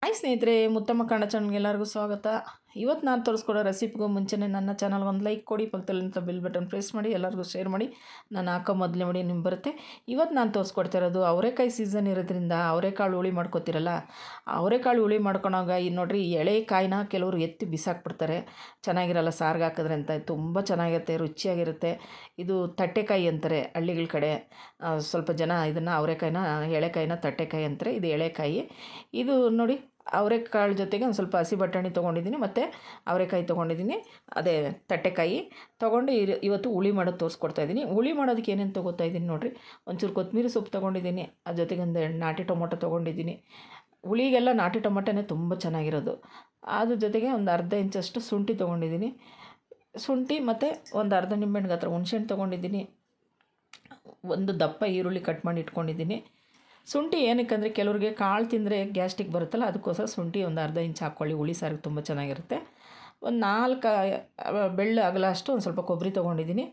Hi ಸ್ನೇಹಿತರೆ, ಮುತ್ತಮ್ಮ ಕನ್ನಡ ಚಾನಲ್ಗೆ ಎಲ್ಲರಿಗೂ ಸ್ವಾಗತ. ಇವತ್ತು ನಾನು ತೋರಿಸ್ಕೊಡೋ ರೆಸಿಪಿಗೂ ಮುಂಚೆನೇ ನನ್ನ ಚಾನಲ್ ಒಂದು ಲೈಕ್ ಕೊಡಿ, ಪಕ್ಕದಲ್ಲಿಂತ ಬೆಲ್ ಬಟನ್ ಪ್ರೆಸ್ ಮಾಡಿ, ಎಲ್ಲರಿಗೂ ಶೇರ್ ಮಾಡಿ. ನಾನು ಹಾಕೋ ಮೊದಲೇ ಮಾಡಿ ನಿಮ್ಗೆ ಬರುತ್ತೆ. ಇವತ್ತು ನಾನು ತೋರಿಸ್ಕೊಡ್ತಾ ಇರೋದು ಅವರೆಕಾಯಿ ಸೀಸನ್ ಇರೋದ್ರಿಂದ ಅವರೆಕಾಳು ಹುಳಿ ಮಾಡ್ಕೊತಿರಲ್ಲ, ಅವರೆಕಾಳು ಹುಳಿ ಮಾಡ್ಕೊಳಾಗ ನೋಡಿರಿ, ಎಳೆ ಕಾಯಿನ ಕೆಲವರು ಎತ್ತಿ ಬಿಸಾಕ್ಬಿಡ್ತಾರೆ. ಚೆನ್ನಾಗಿರಲ್ಲ ಸಾರಿಗೆ ಹಾಕಿದ್ರೆ ಅಂತ. ತುಂಬ ಚೆನ್ನಾಗಿರುತ್ತೆ, ರುಚಿಯಾಗಿರುತ್ತೆ. ಇದು ತಟ್ಟೆಕಾಯಿ ಅಂತಾರೆ ಹಳ್ಳಿಗಳ ಕಡೆ. ಸ್ವಲ್ಪ ಜನ ಇದನ್ನು ಅವರೆಕಾಯಿನ ಎಳೆಕಾಯಿನ ತಟ್ಟೆಕಾಯಿ ಅಂತಾರೆ. ಇದು ಎಳೆಕಾಯಿ. ಇದು ನೋಡಿ, ಅವರೆಕಾಳು ಜೊತೆಗೆ ಒಂದು ಸ್ವಲ್ಪ ಹಸಿ ಬಟಾಣಿ ತೊಗೊಂಡಿದ್ದೀನಿ, ಮತ್ತು ಅವರೆಕಾಯಿ ತೊಗೊಂಡಿದ್ದೀನಿ, ಅದೇ ತಟ್ಟೆಕಾಯಿ ತೊಗೊಂಡು ಇವತ್ತು ಹುಳಿ ಮಾಡೋದು ತೋರಿಸ್ಕೊಡ್ತಾಯಿದ್ದೀನಿ. ಹುಳಿ ಮಾಡೋದಕ್ಕೆ ಏನೇನು ತೊಗೋತಾ ಇದ್ದೀನಿ ನೋಡಿರಿ. ಒಂಚೂರು ಕೊತ್ತಂಬರಿ ಸೊಪ್ಪು ತೊಗೊಂಡಿದ್ದೀನಿ, ಅದ್ರ ಜೊತೆಗೆ ಒಂದು ನಾಟಿ ಟೊಮೊಟೊ ತೊಗೊಂಡಿದ್ದೀನಿ. ಹುಳಿಗೆಲ್ಲ ನಾಟಿ ಟೊಮೊಟೊನೇ ತುಂಬ ಚೆನ್ನಾಗಿರೋದು. ಅದ್ರ ಜೊತೆಗೆ ಒಂದು ಅರ್ಧ ಇಂಚಷ್ಟು ಶುಂಠಿ ತೊಗೊಂಡಿದ್ದೀನಿ. ಶುಂಠಿ ಮತ್ತು ಒಂದು ಅರ್ಧ ನಿಂಬೆಹಣ್ಣು ಗಾತ್ರ ಹುಣಸೆಹಣ್ಣು ತೊಗೊಂಡಿದ್ದೀನಿ. ಒಂದು ದಪ್ಪ ಈರುಳ್ಳಿ ಕಟ್ ಮಾಡಿ ಇಟ್ಕೊಂಡಿದ್ದೀನಿ. ಶುಂಠಿ ಏನಕ್ಕಂದರೆ ಕೆಲವ್ರಿಗೆ ಕಾಳು ತಿಂದರೆ ಗ್ಯಾಸ್ಟ್ರಿಕ್ ಬರುತ್ತಲ್ಲ, ಅದಕ್ಕೋಸ್ಕರ ಶುಂಠಿ ಒಂದು ಅರ್ಧ ಇಂಚ್ ಹಾಕ್ಕೊಳ್ಳಿ, ಹುಳಿ ಸಾರಿಗೆ ತುಂಬ ಚೆನ್ನಾಗಿರುತ್ತೆ. ಒಂದು 4 ಬೆಳ್ಳು ಅಗಲ ಅಷ್ಟು ಒಂದು ಸ್ವಲ್ಪ ಕೊಬ್ಬರಿ ತೊಗೊಂಡಿದ್ದೀನಿ.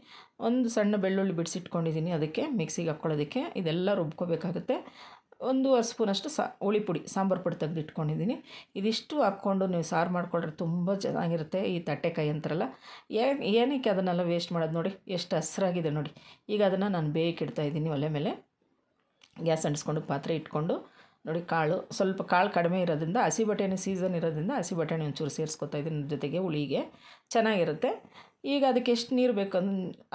ಒಂದು ಸಣ್ಣ ಬೆಳ್ಳುಳ್ಳಿ ಬಿಡಿಸಿಟ್ಕೊಂಡಿದ್ದೀನಿ, ಅದಕ್ಕೆ ಮಿಕ್ಸಿಗೆ ಹಾಕ್ಕೊಳ್ಳೋದಕ್ಕೆ. ಇದೆಲ್ಲ ರುಬ್ಕೋಬೇಕಾಗುತ್ತೆ. 1.5 ಸ್ಪೂನಷ್ಟು ಹುಳಿ ಪುಡಿ, ಸಾಂಬಾರು ಪುಡಿ ತೆಗೆದಿಟ್ಕೊಂಡಿದ್ದೀನಿ. ಇದಿಷ್ಟು ಹಾಕ್ಕೊಂಡು ನೀವು ಸಾರು ಮಾಡ್ಕೊಂಡ್ರೆ ತುಂಬ ಚೆನ್ನಾಗಿರುತ್ತೆ. ಈ ತಟ್ಟೆಕಾಯಿ ಅಂತಾರಲ್ಲ, ಏನಕ್ಕೆ ಅದನ್ನೆಲ್ಲ ವೇಸ್ಟ್ ಮಾಡೋದು ನೋಡಿ, ಎಷ್ಟು ಹಸ್ರಾಗಿದೆ ನೋಡಿ. ಈಗ ಅದನ್ನು ನಾನು ಬೇಯಕ್ಕಿಡ್ತಾಯಿದ್ದೀನಿ ಒಲೆ ಮೇಲೆ. ಗ್ಯಾಸ್ ಅಂಟಿಸ್ಕೊಂಡು ಪಾತ್ರೆ ಇಟ್ಕೊಂಡು ನೋಡಿ, ಸ್ವಲ್ಪ ಕಾಳು ಕಡಿಮೆ ಇರೋದ್ರಿಂದ, ಹಸಿ ಬಟಾಣಿ ಸೀಸನ್ ಇರೋದ್ರಿಂದ ಹಸಿ ಬಟಾಣಿ ಒಂಚೂರು ಸೇರಿಸ್ಕೊತಾ ಇದ್ದೀನಿ ಜೊತೆಗೆ ಹುಳಿಗೆ, ಚೆನ್ನಾಗಿರುತ್ತೆ. ಈಗ ಅದಕ್ಕೆ ಎಷ್ಟು ನೀರು ಬೇಕು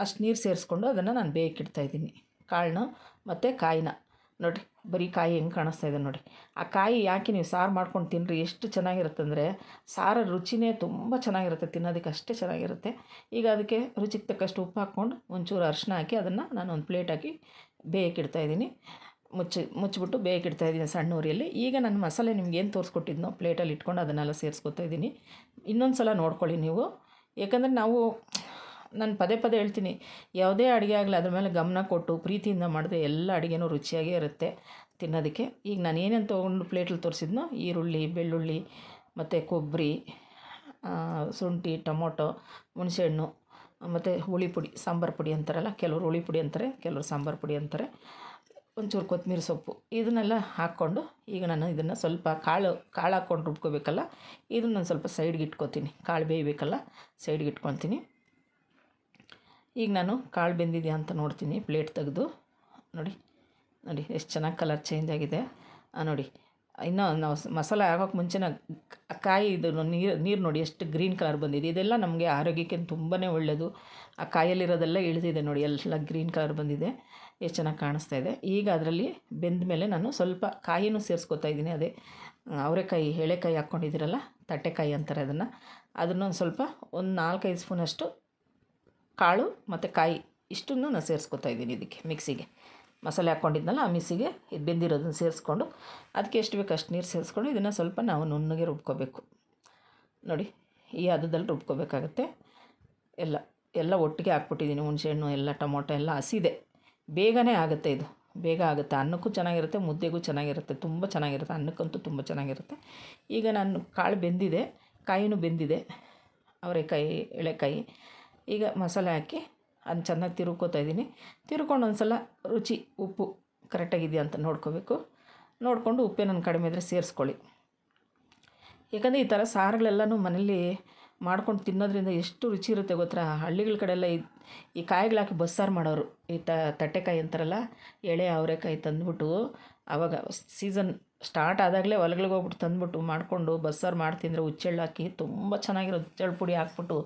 ಅಷ್ಟು ನೀರು ಸೇರಿಸ್ಕೊಂಡು ಅದನ್ನು ನಾನು ಬೇಯಕ್ಕಿಡ್ತಾಯಿದ್ದೀನಿ. ಕಾಳನ್ನ ಮತ್ತು ಕಾಯಿನ ನೋಡಿರಿ, ಬರೀ ಕಾಯಿ ಹೆಂಗೆ ಕಾಣಿಸ್ತಾ ಇದೆ ನೋಡಿ. ಆ ಕಾಯಿ ಯಾಕೆ ನೀವು ಸಾರು ಮಾಡ್ಕೊಂಡು ತಿನ್ನಿರಿ, ಎಷ್ಟು ಚೆನ್ನಾಗಿರುತ್ತೆ ಅಂದರೆ, ಸಾರು ರುಚಿನೇ ತುಂಬ ಚೆನ್ನಾಗಿರುತ್ತೆ, ತಿನ್ನೋದಕ್ಕೆ ಅಷ್ಟೇ ಚೆನ್ನಾಗಿರುತ್ತೆ. ಈಗ ಅದಕ್ಕೆ ರುಚಿಗೆ ತಕ್ಕಷ್ಟು ಉಪ್ಪು ಹಾಕ್ಕೊಂಡು ಒಂಚೂರು ಅರಿಶಿನ ಹಾಕಿ ಅದನ್ನು ನಾನು ಒಂದು ಪ್ಲೇಟ್ ಹಾಕಿ ಬೇಯಕ್ಕಿಡ್ತಾಯಿದ್ದೀನಿ. ಮುಚ್ಚಿಬಿಟ್ಟು ಬೇಯಕ್ಕಿಡ್ತಾಯಿದ್ದೀನಿ ಸಣ್ಣ ಉರಿಯಲ್ಲಿ. ಈಗ ನಾನು ಮಸಾಲೆ ನಿಮ್ಗೆ ಏನು ತೋರಿಸ್ಕೊಟ್ಟಿದ್ನೋ ಪ್ಲೇಟಲ್ಲಿ ಇಟ್ಕೊಂಡು ಅದನ್ನೆಲ್ಲ ಸೇರಿಸ್ಕೊತಾ ಇದ್ದೀನಿ. ಇನ್ನೊಂದು ಸಲ ನೋಡ್ಕೊಳ್ಳಿ ನೀವು, ಯಾಕಂದರೆ ನಾನು ಪದೇ ಹೇಳ್ತೀನಿ, ಯಾವುದೇ ಅಡುಗೆ ಆಗಲಿ ಅದ್ರ ಮೇಲೆ ಗಮನ ಕೊಟ್ಟು ಪ್ರೀತಿಯಿಂದ ಮಾಡಿದ್ರೆ ಎಲ್ಲ ಅಡುಗೆನೂ ರುಚಿಯಾಗೇ ಇರುತ್ತೆ ತಿನ್ನೋದಕ್ಕೆ. ಈಗ ನಾನು ಏನೇನು ತೊಗೊಂಡು ಪ್ಲೇಟಲ್ಲಿ ತೋರಿಸಿದ್ನೋ, ಈರುಳ್ಳಿ, ಬೆಳ್ಳುಳ್ಳಿ ಮತ್ತು ಕೊಬ್ಬರಿ, ಶುಂಠಿ, ಟೊಮೊಟೊ, ಹುಣಸೆಹಣ್ಣು, ಮತ್ತು ಹುಳಿ ಪುಡಿ, ಸಾಂಬಾರು ಪುಡಿ ಅಂತಾರಲ್ಲ, ಕೆಲವರು ಹುಳಿ ಪುಡಿ ಅಂತಾರೆ, ಕೆಲವರು ಸಾಂಬಾರು ಪುಡಿ ಅಂತಾರೆ, ಒಂಚೂರು ಕೊತ್ತಂಬರಿ ಸೊಪ್ಪು, ಇದನ್ನೆಲ್ಲ ಹಾಕ್ಕೊಂಡು ಈಗ ನಾನು ಇದನ್ನು ಸ್ವಲ್ಪ ಕಾಳು ಹಾಕ್ಕೊಂಡು ರುಬ್ಕೋಬೇಕಲ್ಲ, ಇದನ್ನು ನಾನು ಸ್ವಲ್ಪ ಸೈಡ್ಗೆ ಇಟ್ಕೊತೀನಿ. ಕಾಳು ಬೇಯಬೇಕಲ್ಲ, ಸೈಡ್ಗೆ ಇಟ್ಕೊತೀನಿ. ಈಗ ನಾನು ಕಾಳು ಬೆಂದಿದೆಯಾ ಅಂತ ನೋಡ್ತೀನಿ, ಪ್ಲೇಟ್ ತೆಗೆದು ನೋಡಿ ಎಷ್ಟು ಚೆನ್ನಾಗಿ ಕಲರ್ ಚೇಂಜ್ ಆಗಿದೆ ನೋಡಿ. ಇನ್ನೂ ನಾವು ಮಸಾಲೆ ಹಾಕೋಕ್ಕೆ ಮುಂಚೆನೇ ಕಾಯಿ ಇದು ನೀರು ನೋಡಿ ಎಷ್ಟು ಗ್ರೀನ್ ಕಲರ್ ಬಂದಿದೆ. ಇದೆಲ್ಲ ನಮಗೆ ಆರೋಗ್ಯಕ್ಕೆ ತುಂಬಾ ಒಳ್ಳೆಯದು. ಆ ಕಾಯಲ್ಲಿರೋದೆಲ್ಲ ಇಳಿದಿದೆ ನೋಡಿ, ಎಲ್ಲ ಗ್ರೀನ್ ಕಲರ್ ಬಂದಿದೆ, ಎಷ್ಟು ಚೆನ್ನಾಗಿ ಕಾಣಿಸ್ತಾ ಇದೆ. ಈಗ ಅದರಲ್ಲಿ ಬೆಂದ ಮೇಲೆ ನಾನು ಸ್ವಲ್ಪ ಕಾಯಿನೂ ಸೇರಿಸ್ಕೊತಾ ಇದ್ದೀನಿ. ಅದೇ ಅವರೆಕಾಯಿ ಎಳೆಕಾಯಿ ಹಾಕ್ಕೊಂಡಿದ್ದೀರಲ್ಲ, ತಟ್ಟೆಕಾಯಿ ಅಂತಾರೆ ಅದನ್ನು ಒಂದು ಸ್ವಲ್ಪ ಒಂದು 4-5 ಸ್ಪೂನಷ್ಟು ಕಾಳು ಮತ್ತು ಕಾಯಿ ಇಷ್ಟನ್ನು ನಾನು ಸೇರಿಸ್ಕೊತಾ ಇದ್ದೀನಿ ಇದಕ್ಕೆ. ಮಿಕ್ಸಿಗೆ ಮಸಾಲೆ ಹಾಕ್ಕೊಂಡಿದ್ನಲ್ಲ, ಆ ಮಿಕ್ಸಿಗೆ ಇದು ಬೆಂದಿರೋದನ್ನು ಸೇರಿಸ್ಕೊಂಡು ಅದಕ್ಕೆ ಎಷ್ಟು ಬೇಕು ಅಷ್ಟು ನೀರು ಸೇರಿಸ್ಕೊಂಡು ಇದನ್ನು ಸ್ವಲ್ಪ ನಾವು ನುಣ್ಣಗೆ ರುಬ್ಕೋಬೇಕು ನೋಡಿ. ಈ ಹದದಲ್ಲಿ ರುಬ್ಕೋಬೇಕಾಗತ್ತೆ. ಎಲ್ಲ ಒಟ್ಟಿಗೆ ಹಾಕ್ಬಿಟ್ಟಿದ್ದೀನಿ. ಹುಣಸೆಹಣ್ಣು ಎಲ್ಲ, ಟೊಮೊಟೊ ಎಲ್ಲ ಹಸಿದೆ, ಬೇಗನೆ ಆಗುತ್ತೆ. ಇದು ಬೇಗ ಆಗುತ್ತೆ, ಅನ್ನಕ್ಕೂ ಚೆನ್ನಾಗಿರುತ್ತೆ, ಮುದ್ದೆಗೂ ಚೆನ್ನಾಗಿರುತ್ತೆ, ತುಂಬ ಚೆನ್ನಾಗಿರುತ್ತೆ, ಅನ್ನಕ್ಕಂತೂ ತುಂಬ ಚೆನ್ನಾಗಿರುತ್ತೆ. ಈಗ ನಾನು ಕಾಳು ಬೆಂದಿದೆ, ಕಾಯಿನೂ ಬೆಂದಿದೆ, ಅವರೆಕಾಯಿ ಎಳೆಕಾಯಿ. ಈಗ ಮಸಾಲೆ ಹಾಕಿ ಅದನ್ನ ಚೆನ್ನಾಗಿ ತಿರುಗ್ಕೋತಾ ಇದ್ದೀನಿ. ತಿರ್ಕೊಂಡು ಒಂದು ಸಲ ರುಚಿ ಉಪ್ಪು ಕರೆಕ್ಟಾಗಿದೆಯಾ ಅಂತ ನೋಡ್ಕೋಬೇಕು. ನೋಡಿಕೊಂಡು ಉಪ್ಪೇನನ್ನು ಕಡಿಮೆ ಇದ್ದರೆ ಸೇರಿಸ್ಕೊಳ್ಳಿ. ಯಾಕಂದರೆ ಈ ಥರ ಸಾರುಗಳೆಲ್ಲನೂ ಮನೇಲಿ ಮಾಡ್ಕೊಂಡು ತಿನ್ನೋದ್ರಿಂದ ಎಷ್ಟು ರುಚಿ ಇರುತ್ತೆ ಗೊತ್ತಾ. ಹಳ್ಳಿಗಳ ಕಡೆ ಎಲ್ಲ ಈ ಕಾಯಿಗಳು ಹಾಕಿ ಬಸ್ಸಾರು ಮಾಡೋರು. ಈ ತಟ್ಟೆಕಾಯಿ ಅಂತಾರಲ್ಲ, ಎಳೆ ಅವರೆಕಾಯಿ ತಂದುಬಿಟ್ಟು ಆವಾಗ ಸೀಸನ್ ಸ್ಟಾರ್ಟ್ ಆದಾಗಲೇ ಹೊಲಗಳಿಗೆ ಹೋಗ್ಬಿಟ್ಟು ತಂದುಬಿಟ್ಟು ಮಾಡಿಕೊಂಡು ಬಸ್ಸಾರು ಮಾಡಿ ತಿಂದರೆ ಹುಚ್ಚೆಳ್ಳು ಹಾಕಿ ತುಂಬ ಚೆನ್ನಾಗಿರೋದು. ಹುಚ್ಚೆಳ್ಳು ಪುಡಿ ಹಾಕ್ಬಿಟ್ಟು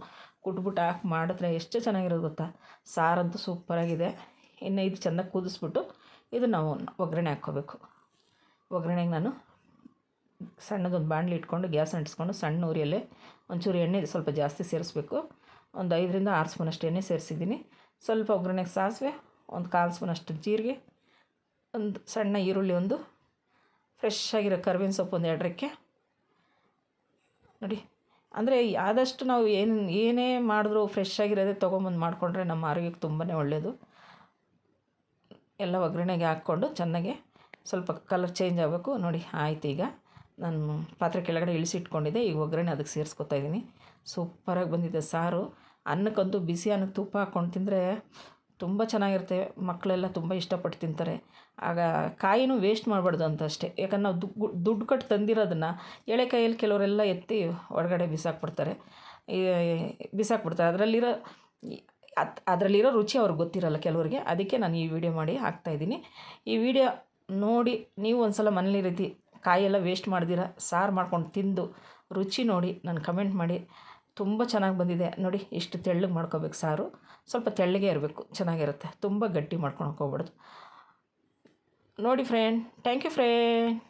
ಕುಟ್ಬಿಟ್ಟು ಹಾಕಿ ಮಾಡಿದ್ರೆ ಎಷ್ಟು ಚೆನ್ನಾಗಿರೋದು ಗೊತ್ತಾ. ಸಾರಂತೂ ಸೂಪರಾಗಿದೆ. ಇನ್ನು ಇದು ಚೆನ್ನಾಗಿ ಕುದಿಸ್ಬಿಟ್ಟು ಇದು ನಾವು ಒಗ್ಗರಣೆ ಹಾಕ್ಕೋಬೇಕು. ಒಗ್ಗರಣೆಗೆ ನಾನು ಸಣ್ಣದೊಂದು ಬಾಣಲಿ ಇಟ್ಕೊಂಡು ಗ್ಯಾಸ್ ಅಂಟಿಸ್ಕೊಂಡು ಸಣ್ಣ ಉರಿಯಲ್ಲೇ ಒಂಚೂರು ಎಣ್ಣೆ ಸ್ವಲ್ಪ ಜಾಸ್ತಿ ಸೇರಿಸ್ಬೇಕು. ಒಂದು 5-6 ಸ್ಪೂನಷ್ಟು ಎಣ್ಣೆ ಸೇರಿಸಿದ್ದೀನಿ. ಸ್ವಲ್ಪ ಒಗ್ಗರಣೆಗೆ ಸಾಸಿವೆ, ಒಂದು 1/4 ಸ್ಪೂನಷ್ಟು ಜೀರಿಗೆ, ಒಂದು ಸಣ್ಣ ಈರುಳ್ಳಿ, ಒಂದು ಫ್ರೆಶ್ ಆಗಿರೋ ಕರಿಬೇವಿನ ಸೊಪ್ಪು ಒಂದು 2 ರೆಕ್ಕೆ ನೋಡಿ. ಅಂದರೆ ಆದಷ್ಟು ನಾವು ಏನೇ ಮಾಡಿದ್ರೂ ಫ್ರೆಶ್ ಆಗಿರೋದೇ ತೊಗೊಂಬಂದು ಮಾಡಿಕೊಂಡ್ರೆ ನಮ್ಮ ಆರೋಗ್ಯಕ್ಕೆ ತುಂಬಾ ಒಳ್ಳೆಯದು. ಎಲ್ಲ ಒಗ್ಗರಣೆಗೆ ಹಾಕ್ಕೊಂಡು ಚೆನ್ನಾಗಿ ಸ್ವಲ್ಪ ಕಲರ್ ಚೇಂಜ್ ಆಗಬೇಕು ನೋಡಿ. ಆಯ್ತು, ಈಗ ನಾನು ಪಾತ್ರೆ ಕೆಳಗಡೆ ಇಳಿಸಿಟ್ಕೊಂಡಿದ್ದೆ. ಈಗ ಒಗ್ಗರಣೆ ಅದಕ್ಕೆ ಸೇರಿಸ್ಕೊತಾ ಇದ್ದೀನಿ. ಸೂಪರಾಗಿ ಬಂದಿದೆ ಸಾರು. ಅನ್ನಕ್ಕಂತೂ ಬಿಸಿ ಅನ್ನಕ್ಕೆ ತುಪ್ಪ ಹಾಕ್ಕೊಂಡು ತಿಂದರೆ ತುಂಬ ಚೆನ್ನಾಗಿರುತ್ತೆ. ಮಕ್ಕಳೆಲ್ಲ ತುಂಬ ಇಷ್ಟಪಟ್ಟು ತಿಂತಾರೆ. ಆಗ ಕಾಯಿನೂ ವೇಸ್ಟ್ ಮಾಡಬಾರ್ದು ಅಂತ ಅಷ್ಟೇ. ಯಾಕಂದ್ರೆ ನಾವು ದುಡ್ಡು ಕೊಟ್ಟು ತಂದಿರೋದನ್ನು ಎಳೆ ಕಾಯಲ್ಲಿ ಕೆಲವರೆಲ್ಲ ಎತ್ತಿ ಹೊರಗಡೆ ಬಿಸಾಕ್ಬಿಡ್ತಾರೆ. ಅದರಲ್ಲಿರೋ ರುಚಿ ಅವ್ರಿಗೆ ಗೊತ್ತಿರಲ್ಲ ಕೆಲವರಿಗೆ. ಅದಕ್ಕೆ ನಾನು ಈ ವಿಡಿಯೋ ಮಾಡಿ ಹಾಕ್ತಾಯಿದ್ದೀನಿ. ಈ ವಿಡಿಯೋ ನೋಡಿ ನೀವು ಒಂದು ಸಲ ಮನೇಲಿ ರೀತಿ ಕಾಯೆಲ್ಲ ವೇಸ್ಟ್ ಮಾಡ್ದಿರ ಸಾರು ಮಾಡ್ಕೊಂಡು ತಿಂದು ರುಚಿ ನೋಡಿ ನಾನು ಕಮೆಂಟ್ ಮಾಡಿ. ತುಂಬ ಚೆನ್ನಾಗಿ ಬಂದಿದೆ ನೋಡಿ. ಇಷ್ಟು ತೆಳ್ಳಗೆ ಮಾಡ್ಕೋಬೇಕು ಸಾರು. ಸ್ವಲ್ಪ ತೆಳ್ಳಗೆ ಇರಬೇಕು, ಚೆನ್ನಾಗಿರುತ್ತೆ. ತುಂಬ ಗಟ್ಟಿ ಮಾಡ್ಕೊಳಕ್ಕೆ ಹೋಗ್ಬಾರ್ದು ನೋಡಿ ಫ್ರೆಂಡ್. Thank you friend.